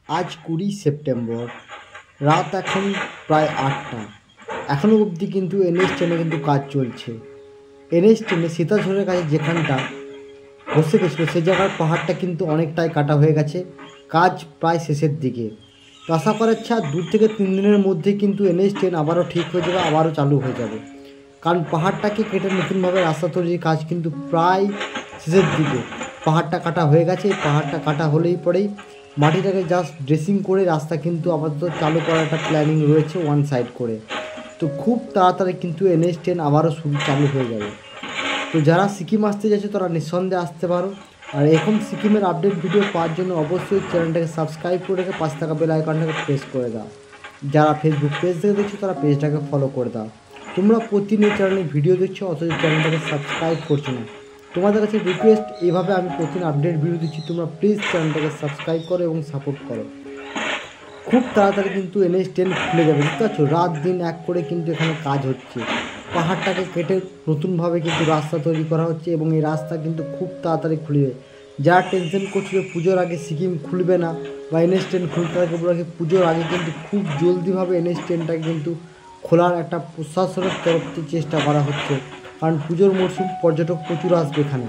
আজ 20 সেপ্টেম্বর, রাত এখন প্রায় 8টা। এখনও অবধি কিন্তু NH10-এ কিন্তু কাজ চলছে। NH10-এ সীতাঝড়ের কাছে যেখানটা বসে গেছিলো সে জায়গার পাহাড়টা কিন্তু অনেকটাই কাটা হয়ে গেছে, কাজ প্রায় শেষের দিকে। তো আশা করা যাচ্ছে আর 2 থেকে 3 দিনের মধ্যে কিন্তু NH10 আবারও ঠিক হয়ে যাবে, আবারও চালু হয়ে যাবে। কারণ পাহাড়টাকে কেটে নতুনভাবে রাস্তা তৈরির কাজ কিন্তু প্রায় শেষের দিকে। পাহাড়টা কাটা হয়ে গেছে, এই পাহাড়টা কাটা হলেই পরেই মাটিটাকে জাস্ট ড্রেসিং করে রাস্তা কিন্তু আপাতত চালু করার একটা প্ল্যানিং রয়েছে ওয়ান সাইড করে। তো খুব তাড়াতাড়ি কিন্তু NH10 আবারও চালু হয়ে যাবে। তো যারা সিকিম আসতে যাচ্ছে তারা নিঃসন্দেহে আসতে পারো। আর এখন সিকিমের আপডেট ভিডিও পাওয়ার জন্য অবশ্যই চ্যানেলটাকে সাবস্ক্রাইব করে রেখে পাশে থাকা বেল আইকনটাকে প্রেস করে দাও। যারা ফেসবুক পেজ থেকে দেখছো তারা পেজটাকে ফলো করে দাও। তোমরা প্রতিদিন চ্যানেলে ভিডিও দেখছো অথচ চ্যানেলটাকে সাবস্ক্রাইব করছো না। তোমাদের কাছে রিকোয়েস্ট, এইভাবে আমি প্রতিদিন আপডেট ভিডিও দিচ্ছি, তোমরা প্লিজ চ্যানেলটাকে সাবস্ক্রাইব করো এবং সাপোর্ট করো। খুব তাড়াতাড়ি কিন্তু NH10 খুলে যাবে, বুঝতে পারছো? রাত দিন এক করে কিন্তু এখানে কাজ হচ্ছে। পাহাড়টাকে কেটে নতুনভাবে কিন্তু রাস্তা তৈরি করা হচ্ছে এবং এই রাস্তা কিন্তু খুব তাড়াতাড়ি খুলে যাবে। যারা টেনশন করছিল পুজোর আগে সিকিম খুলবে না বা NH10 খুলতে থাকে বলে, পুজোর আগে কিন্তু খুব জলদিভাবে NH10টাকে কিন্তু খোলার একটা প্রশাসনের তরফ থেকে চেষ্টা করা হচ্ছে। কারণ পুজোর মরশুম, পর্যটক প্রচুর আসবে এখানে।